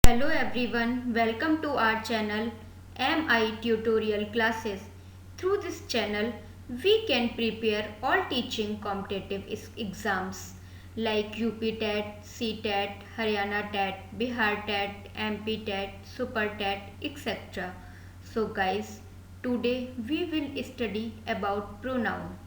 Hello everyone, welcome to our channel MI Tutorial Classes. Through this channel, we can prepare all teaching competitive exams like UP TET, C TET, Haryana TET, Bihar TET, MP TET, Super TET, etc. So guys, today we will study about pronoun.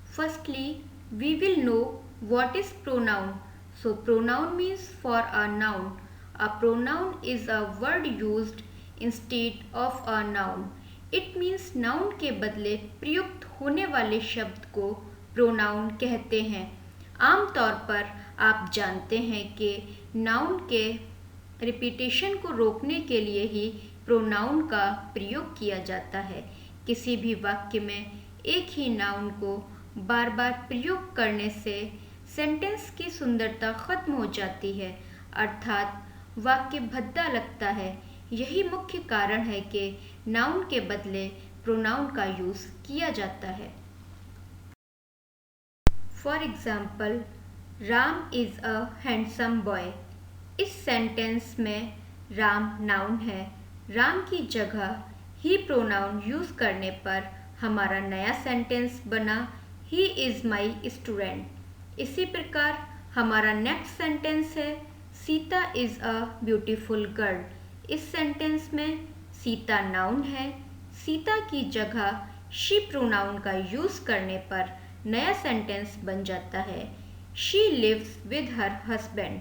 Firstly, we will know what is pronoun. So, pronoun means for a noun. A pronoun is a word used instead of a noun. It means noun के बदले प्रयुक्त होने वाले शब्द को pronoun कहते हैं. आमतौर पर आप जानते हैं कि नाउन के रिपीटेशन को रोकने के लिए ही प्रोनाउन का प्रयोग किया जाता है. किसी भी वाक्य में एक ही नाउन को बार बार प्रयोग करने से सेंटेंस की सुंदरता खत्म हो जाती है, अर्थात वाक्य भद्दा लगता है. यही मुख्य कारण है कि नाउन के बदले प्रोनाउन का यूज किया जाता है. For example, Ram is a handsome boy. इस सेंटेंस में राम नाउन है. राम की जगह ही प्रोनाउन यूज करने पर हमारा नया सेंटेंस बना ही इज माई स्टूडेंट. इसी प्रकार हमारा नेक्स्ट सेंटेंस है Sita is a beautiful girl. इस सेंटेंस में सीता नाउन है. सीता की जगह शी प्रोनाउन का यूज करने पर नया सेंटेंस बन जाता है she lives with her husband.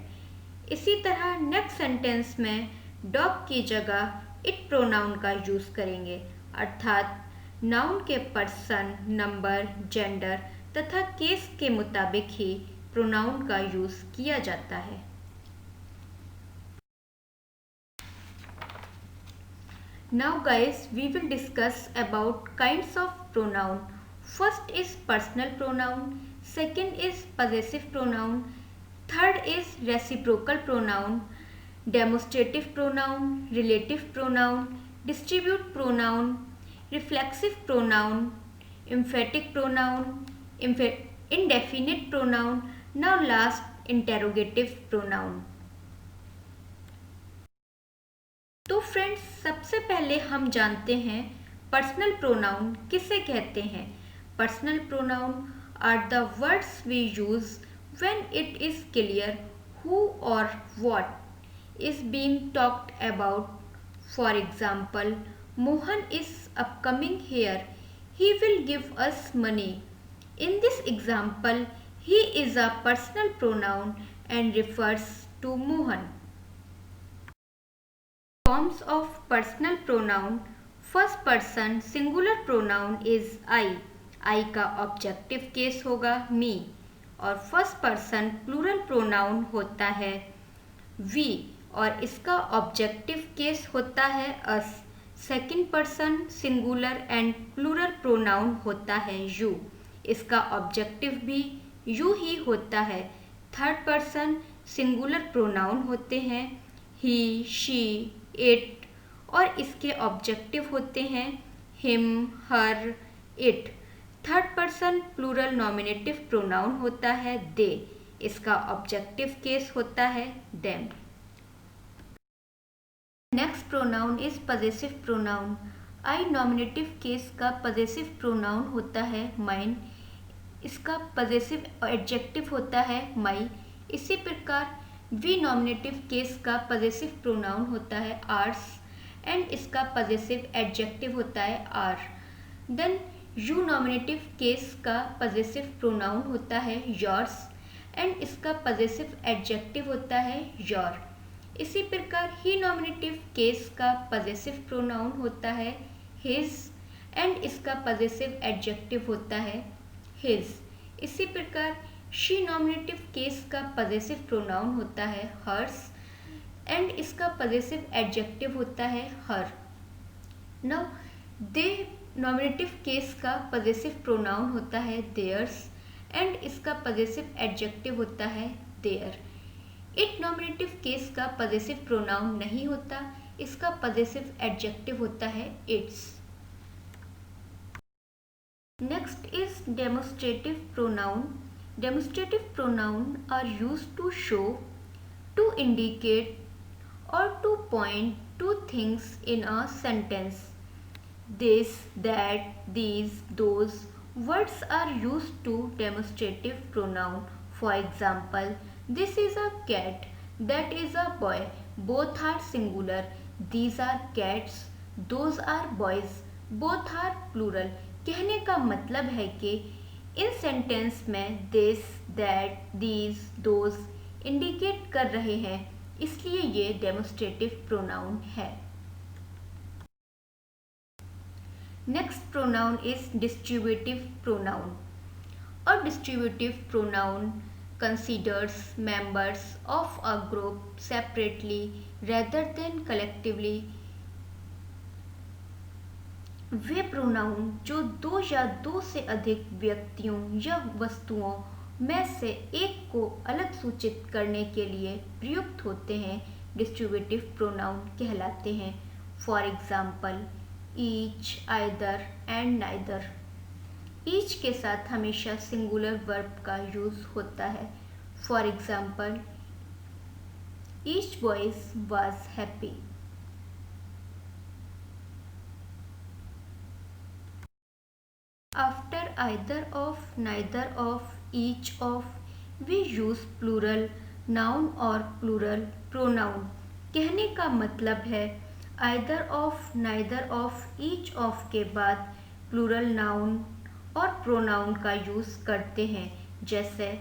इसी तरह नेक्स्ट सेंटेंस में डॉग की जगह इट प्रोनाउन का यूज करेंगे, अर्थात नाउन के पर्सन, नंबर, जेंडर तथा केस के मुताबिक ही प्रोनाउन का यूज किया जाता है. Now guys, we will discuss about kinds of pronoun. First is personal pronoun, second is possessive pronoun, third is reciprocal pronoun, demonstrative pronoun, relative pronoun, distribute pronoun, reflexive pronoun, emphatic pronoun, indefinite pronoun. Now last, interrogative pronoun. तो friends, सबसे पहले हम जानते हैं personal pronoun किसे कहते हैं. Personal pronoun are the words we use when it is clear who और what is being talked about. For example, Mohan is upcoming here, he will give us money. In this example, he is a personal pronoun and refers to Mohan. Forms of personal pronoun. First person singular pronoun is I. I का objective case होगा me. और first person plural pronoun होता है we और इसका objective case होता है us. Second person singular and plural pronoun होता है you. इसका ऑब्जेक्टिव भी यू ही होता है. थर्ड पर्सन सिंगुलर प्रोनाउन होते हैं ही, शी, इट और इसके ऑब्जेक्टिव होते हैं him, her, it. Third person plural nominative pronoun होता है दे. इसका ऑब्जेक्टिव केस होता है them. Next pronoun is possessive pronoun. I nominative case का पजेसिव प्रोनाउन होता है माइन. इसका पजेसिव एडजेक्टिव होता है माई. इसी प्रकार वी नॉमिनेटिव केस का पजेसिव प्रोनाउन होता है आर्स एंड इसका पजेसिव एडजेक्टिव होता है our. Then you nominative case का पजेसिव प्रोनाउन होता है योर्स एंड इसका पजेसिव एडजेक्टिव होता है योर. इसी प्रकार ही नॉमिनेटिव केस का पजेसिव प्रोनाउन होता है हिज एंड इसका पजेसिव एडजेक्टिव होता है हिज. इसी प्रकार शी नॉमिनेटिव केस का पजेसिव प्रोनाउन होता है हर्स एंड इसका पजेसिव एडजेक्टिव होता है हर. नाउ दे नॉमिनेटिव केस का पजेसिव प्रोनाउन होता है देयर्स एंड इसका पजेसिव एडजेक्टिव होता है देयर. इट नॉमिनेटिव केस का पजेसिव प्रोनाउन नहीं होता, इसका पजेसिव एडजेक्टिव होता है it's. Next is demonstrative pronoun. Demonstrative pronoun are used to show to indicate or to point to things in a sentence. This, that, these, those words are used to demonstrative pronoun. For example, this is a cat, that is a boy. Both are singular. These are cats, those are boys. Both are plural. कहने का मतलब है कि इन sentence में this, that, these, those indicate कर रहे हैं, इसलिए ये डेमोस्ट्रेटिव प्रोनाउन है. Next pronoun is distributive pronoun. A distributive pronoun considers members of a group separately rather than collectively. Way pronoun जो दो या दो से अधिक व्यक्तियों या वस्तुओं में से एक को अलग सूचित करने के लिए प्रयुक्त होते हैं डिस्ट्रीब्यूटिव प्रोनाउन कहलाते हैं. For example, each, either and neither. Each के साथ हमेशा सिंगुलर वर्ब का यूज होता है. For example, each boys was happy. After either of, neither of, each of, we use plural noun और plural pronoun. कहने का मतलब है either of, neither of, each of के बाद plural noun और pronoun का यूज करते हैं. जैसे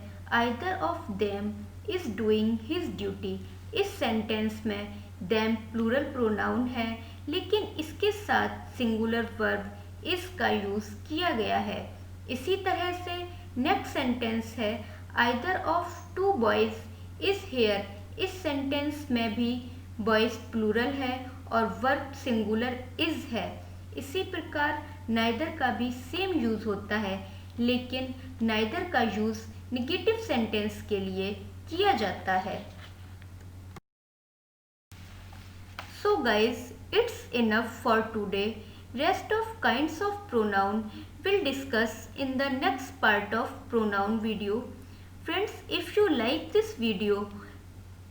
either of them is doing his duty. इस सेंटेंस में them plural pronoun है, लेकिन इसके साथ सिंगुलर वर्ब इसका यूज किया गया है. इसी तरह से नेक्स्ट सेंटेंस है either of two boys is here. इस सेंटेंस में भी बॉयज प्लूरल है और वर्ब सिंगुलर इज है. इसी प्रकार नाइदर का भी सेम यूज होता है, लेकिन नाइदर का यूज निगेटिव सेंटेंस के लिए किया जाता है. So guys, it's enough for today. Rest of kinds of pronoun will discuss in the next part of pronoun video. Friends, if you like this video,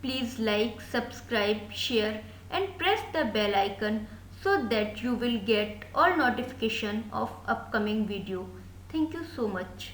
please like, subscribe, share and press the bell icon so that you will get all notification of upcoming video. Thank you so much.